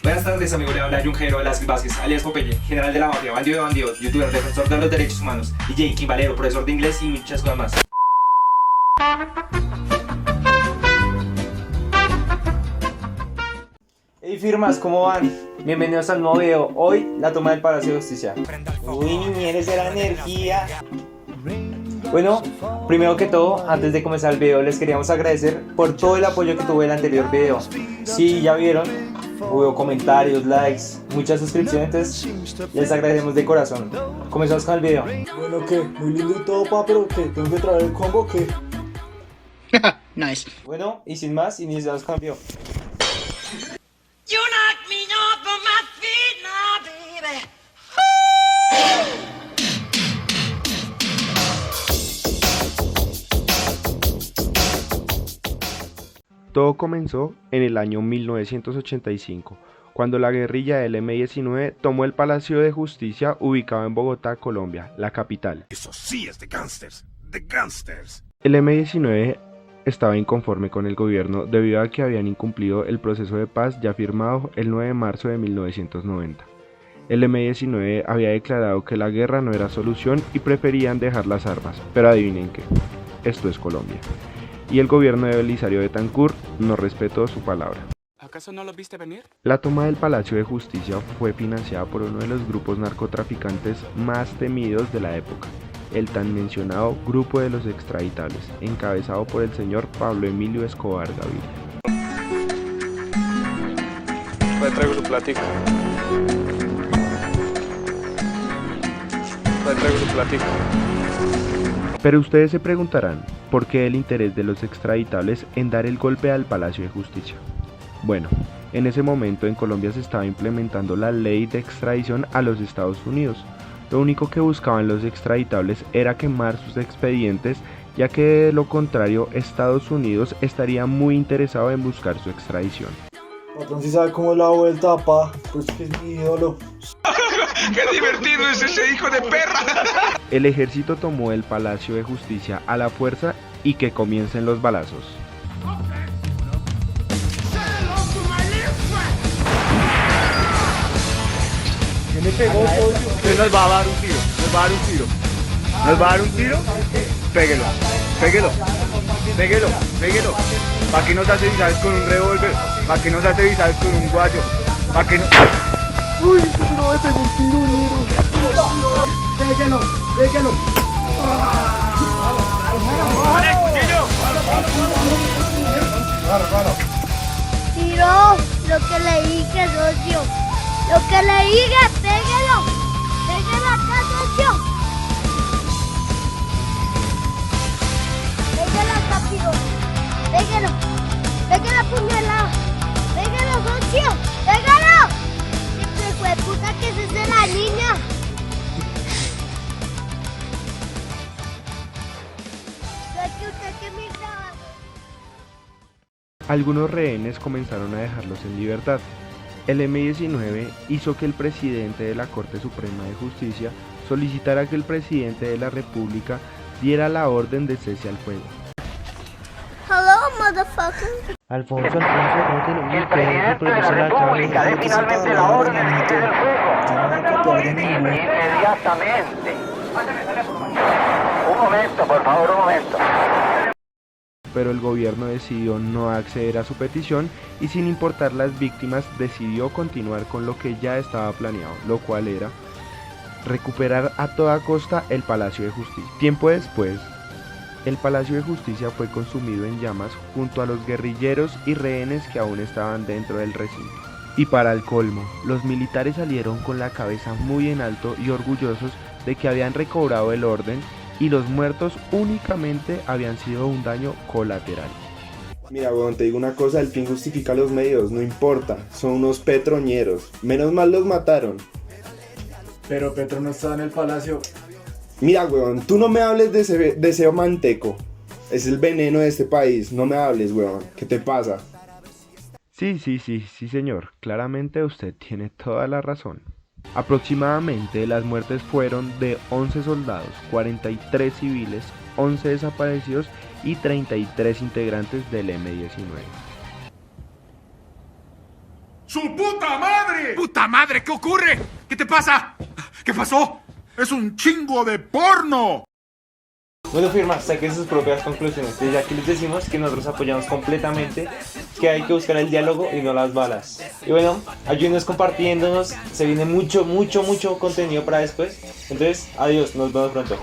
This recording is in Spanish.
Buenas tardes, amigo. Le habla Junjero Velázquez Vázquez, alias Popeye, general de la mafia, bandido de bandidos, youtuber, defensor de los derechos humanos, DJ, Kimbalero, profesor de inglés y muchas cosas más. Hey firmas, ¿cómo van? Bienvenidos al nuevo video. Hoy, la toma del Palacio de Justicia. Uy, niñeres de la energía. Bueno, primero que todo, antes de comenzar el video, les queríamos agradecer por todo el apoyo que tuvo el anterior video. Si ya vieron, hubo comentarios, likes, muchas suscripciones, entonces les agradecemos de corazón. Comenzamos con el video. Bueno, ¿qué? Muy lindo y todo, pa, pero ¿qué? ¿Tengo que traer el combo o qué? Nice. Bueno, y sin más, iniciamos con el video. You knock me off of my feet now, baby. Todo comenzó en el año 1985, cuando la guerrilla del M-19 tomó el Palacio de Justicia ubicado en Bogotá, Colombia, la capital. Eso sí es de gangsters, de gangsters. El M-19 estaba inconforme con el gobierno debido a que habían incumplido el proceso de paz ya firmado el 9 de marzo de 1990. El M-19 había declarado que la guerra no era solución y preferían dejar las armas, pero adivinen qué, esto es Colombia. Y el gobierno de Belisario Betancur no respetó su palabra. ¿Acaso no lo viste venir? La toma del Palacio de Justicia fue financiada por uno de los grupos narcotraficantes más temidos de la época, el tan mencionado Grupo de los Extraditables, encabezado por el señor Pablo Emilio Escobar Gaviria. Pues traigo su platica. Pero ustedes se preguntarán, ¿por qué el interés de los extraditables en dar el golpe al Palacio de Justicia? Bueno, en ese momento en Colombia se estaba implementando la ley de extradición a los Estados Unidos. Lo único que buscaban los extraditables era quemar sus expedientes, ya que de lo contrario Estados Unidos estaría muy interesado en buscar su extradición. Patrón, si sabe cómo es la vuelta, pa, pues que es mi ídolo. ¡Qué divertido es ese hijo de perra! El ejército tomó el Palacio de Justicia a la fuerza y que comiencen los balazos. ¿Qué me pegó, socio? Usted nos va a dar un tiro, nos va a dar un tiro. ¿Nos va a dar un tiro? Péguelo, péguelo, péguelo, péguelo. ¿Para qué nos hace visar con un revólver? ¿Para qué nos hace visar con un guayo? ¿Para qué no? Uy, no me pegó un tiro, negro. Péguelo, péguelo. Tiró lo que le dije, socio. Lo que le dije, pégalo. Pégalo acá, socio. Pégalo acá, piro. Pégalo. Pégalo, puñalada. Pégalo, socio. Pégalo. Siempre fue puta que se hace la niña. Socio, usted que me graba. Algunos rehenes comenzaron a dejarlos en libertad. El M-19 hizo que el presidente de la Corte Suprema de Justicia solicitara que el presidente de la República diera la orden de cese al fuego. Hello, motherfucker. Alfonso, El presidente de la República dé finalmente la orden de cese del fuego. Inmediatamente. Un momento, por favor, un momento. Pero el gobierno decidió no acceder a su petición y sin importar las víctimas decidió continuar con lo que ya estaba planeado, lo cual era recuperar a toda costa el Palacio de Justicia. Tiempo después, el Palacio de Justicia fue consumido en llamas junto a los guerrilleros y rehenes que aún estaban dentro del recinto. Y para el colmo, los militares salieron con la cabeza muy en alto y orgullosos de que habían recobrado el orden y los muertos únicamente habían sido un daño colateral. Mira, weón, te digo una cosa, el fin justifica los medios, no importa, son unos petroñeros, menos mal los mataron. Pero Petro no estaba en el palacio. Mira, weón, tú no me hables de ese manteco, es el veneno de este país, no me hables, weón, ¿qué te pasa? Sí, señor, claramente usted tiene toda la razón. Aproximadamente las muertes fueron de 11 soldados, 43 civiles, 11 desaparecidos y 33 integrantes del M-19. ¡Su puta madre! ¡Puta madre! ¿Qué ocurre? ¿Qué te pasa? ¿Qué pasó? ¡Es un chingo de porno! Bueno, firma, saquen sus propias conclusiones. Desde aquí les decimos que nosotros apoyamos completamente que hay que buscar el diálogo y no las balas. Y bueno, ayúdenos compartiéndonos. Se viene mucho contenido para después. Entonces, adiós, nos vemos pronto.